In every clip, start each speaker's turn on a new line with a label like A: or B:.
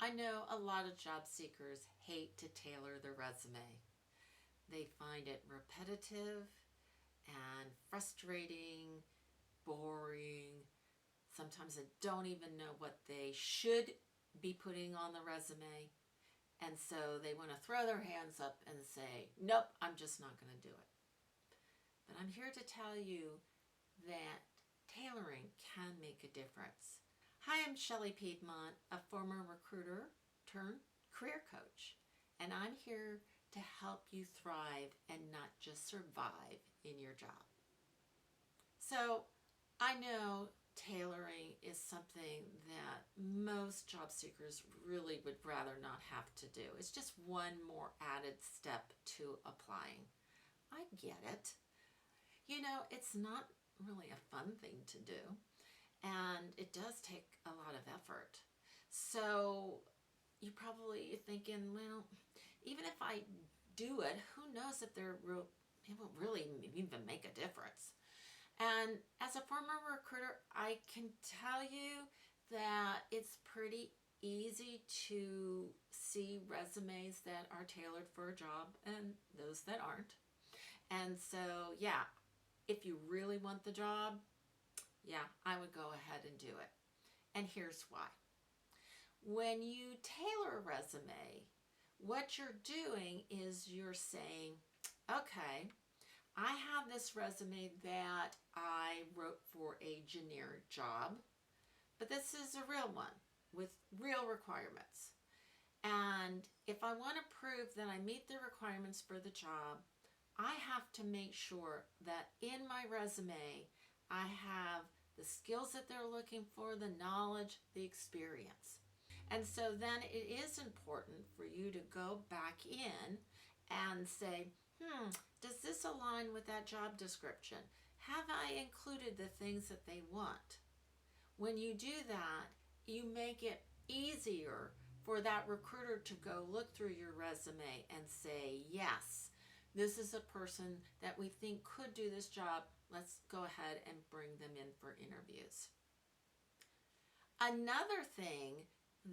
A: I know a lot of job seekers hate to tailor their resume. They find it repetitive and frustrating, boring. Sometimes they don't even know what they should be putting on the resume. And so they want to throw their hands up and say, nope, I'm just not going to do it. But I'm here to tell you that tailoring can make a difference. Hi, I'm Shelley Piedmont, a former recruiter turned career coach, and I'm here to help you thrive and not just survive in your job. So I know tailoring is something that most job seekers really would rather not have to do. It's just one more added step to applying. I get it. It's not really a fun thing to do, and it does take a lot of effort. So you're probably thinking, well, even if I do it, who knows if it will really even make a difference. And as a former recruiter, I can tell you that it's pretty easy to see resumes that are tailored for a job and those that aren't. And so, yeah, if you really want the job, yeah, I would go ahead and do it. And here's why. When you tailor a resume, what you're doing is you're saying, okay, I have this resume that I wrote for a generic job, but this is a real one with real requirements. And if I want to prove that I meet the requirements for the job, I have to make sure that in my resume, I have the skills that they're looking for, the knowledge, the experience. And so then it is important for you to go back in and say, does this align with that job description? Have I included the things that they want? When you do that, you make it easier for that recruiter to go look through your resume and say, yes, this is a person that we think could do this job. Let's go ahead and bring them in for interviews. Another thing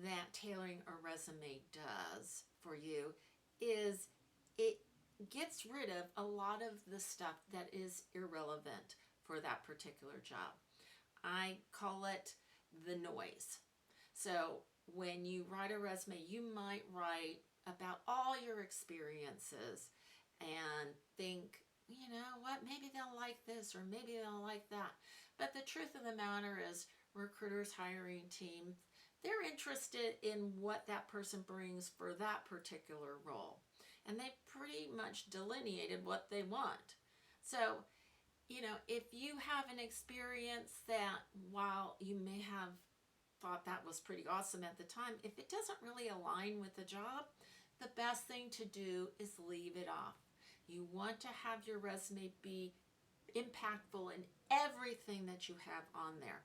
A: that tailoring a resume does for you is it gets rid of a lot of the stuff that is irrelevant for that particular job. I call it the noise. So when you write a resume, you might write about all your experiences and think, you know what, maybe they'll like this or maybe they'll like that. But the truth of the matter is recruiters, hiring teams, they're interested in what that person brings for that particular role. And they pretty much delineated what they want. So, if you have an experience that while you may have thought that was pretty awesome at the time, if it doesn't really align with the job, the best thing to do is leave it off. You want to have your resume be impactful in everything that you have on there.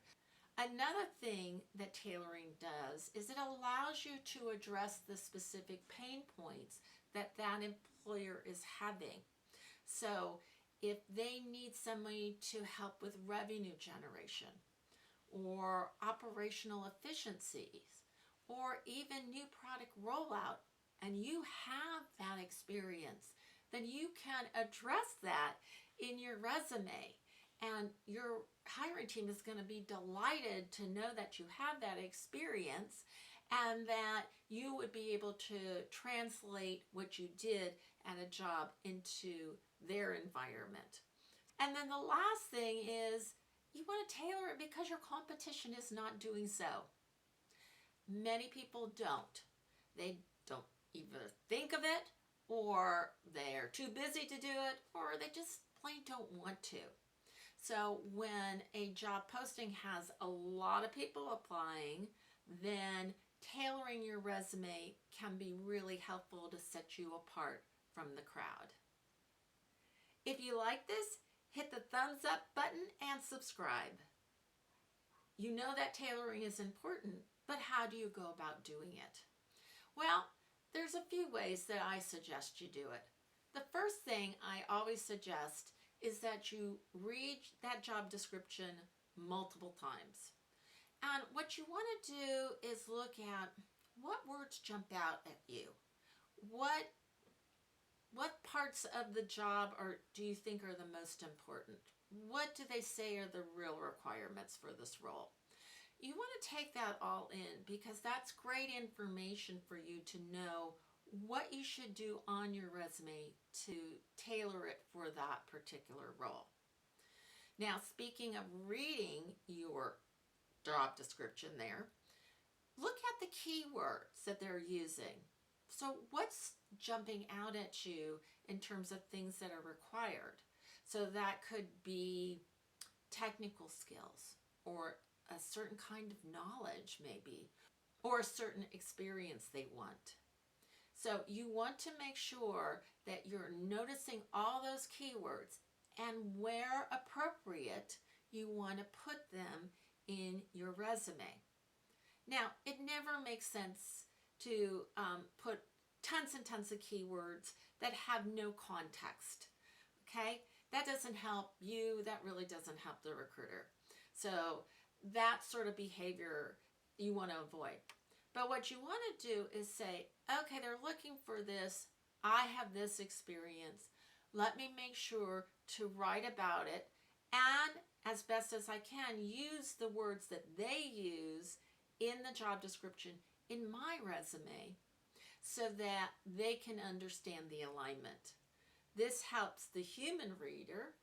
A: Another thing that tailoring does is it allows you to address the specific pain points that that employer is having. So if they need somebody to help with revenue generation or operational efficiencies or even new product rollout, and you have that experience, then you can address that in your resume. And your hiring team is going to be delighted to know that you have that experience and that you would be able to translate what you did at a job into their environment. And then the last thing is you want to tailor it because your competition is not doing so. Many people don't. They don't either think of it, or they're too busy to do it, or they just plain don't want to. So when a job posting has a lot of people applying, then tailoring your resume can be really helpful to set you apart from the crowd. If you like this, hit the thumbs up button and subscribe. You know that tailoring is important, but how do you go about doing it? Well, there's a few ways that I suggest you do it. The first thing I always suggest is that you read that job description multiple times. And what you want to do is look at what words jump out at you? What what parts of the job do you think are the most important? What do they say are the real requirements for this role? You want to take that all in because that's great information for you to know what you should do on your resume to tailor it for that particular role. Now, speaking of reading your job description there, look at the keywords that they're using. So what's jumping out at you in terms of things that are required? So that could be technical skills or a certain kind of knowledge maybe, or a certain experience they want. So you want to make sure that you're noticing all those keywords and where appropriate, you want to put them in your resume. Now, it never makes sense to put tons and tons of keywords that have no context, okay? That doesn't help you. That really doesn't help the recruiter. So that sort of behavior you want to avoid. But what you want to do is say, okay, they're looking for this. I have this experience. Let me make sure to write about it and, as best as I can, use the words that they use in the job description in my resume so that they can understand the alignment. This helps the human reader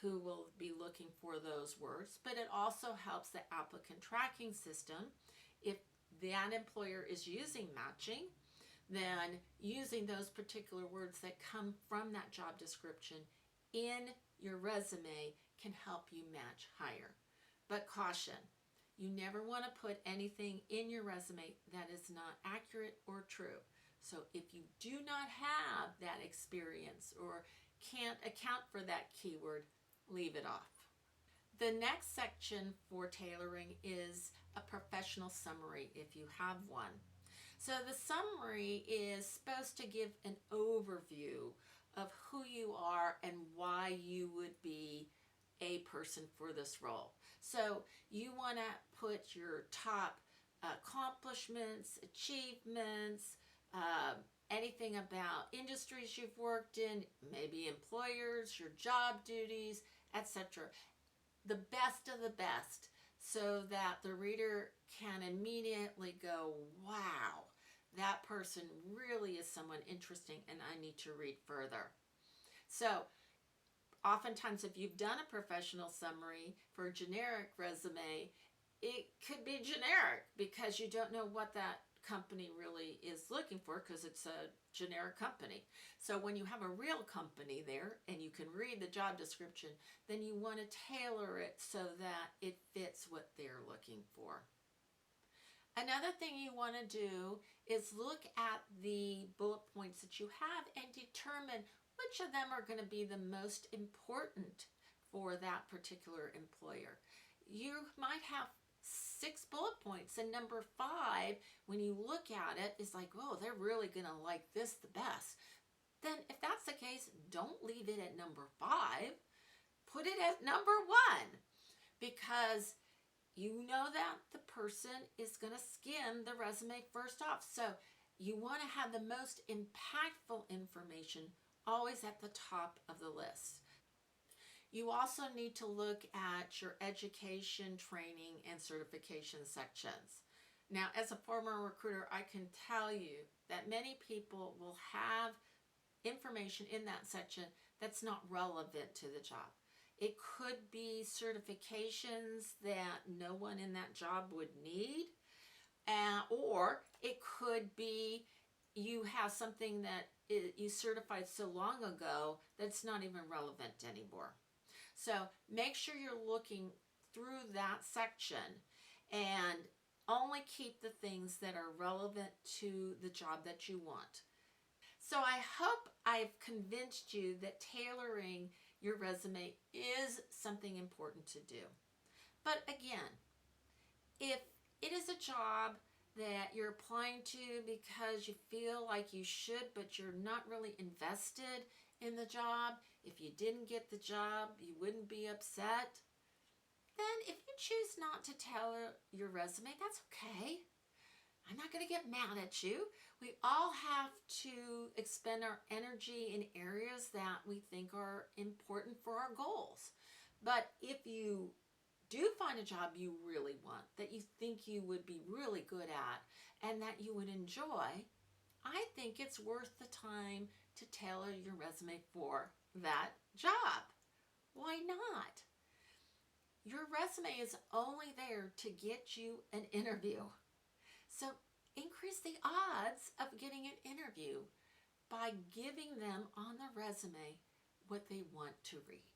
A: who will be looking for those words, but it also helps the applicant tracking system. If that employer is using matching, then using those particular words that come from that job description in your resume can help you match higher. But caution, you never want to put anything in your resume that is not accurate or true. So if you do not have that experience or can't account for that keyword, leave it off. The next section for tailoring is a professional summary if you have one. So the summary is supposed to give an overview of who you are and why you would be a person for this role. So you want to put your top accomplishments, achievements, anything about industries you've worked in, maybe employers, your job duties, etc. The best of the best, so that the reader can immediately go, wow, that person really is someone interesting and I need to read further. So oftentimes if you've done a professional summary for a generic resume, it could be generic because you don't know what that company really is looking for because it's a generic company. So when you have a real company there and you can read the job description, then you want to tailor it so that it fits what they're looking for. Another thing you want to do is look at the bullet points that you have and determine which of them are going to be the most important for that particular employer. You might have 6 bullet points, and number 5, when you look at it, is like, oh, they're really going to like this the best. Then if that's the case, don't leave it at number 5. Put it at number 1, because you know that the person is going to skim the resume first off. So you want to have the most impactful information always at the top of the list. You also need to look at your education, training, and certification sections. Now, as a former recruiter, I can tell you that many people will have information in that section that's not relevant to the job. It could be certifications that no one in that job would need, or it could be you have something that you certified so long ago that's not even relevant anymore. So make sure you're looking through that section and only keep the things that are relevant to the job that you want. So I hope I've convinced you that tailoring your resume is something important to do. But again, if it is a job that you're applying to because you feel like you should, but you're not really invested in the job, if you didn't get the job, you wouldn't be upset, then if you choose not to tailor your resume, that's okay. I'm not going to get mad at you. We all have to expend our energy in areas that we think are important for our goals. But if you do find a job you really want, that you think you would be really good at, and that you would enjoy, I think it's worth the time to tailor your resume for that job. Why not? Your resume is only there to get you an interview. So increase the odds of getting an interview by giving them on the resume what they want to read.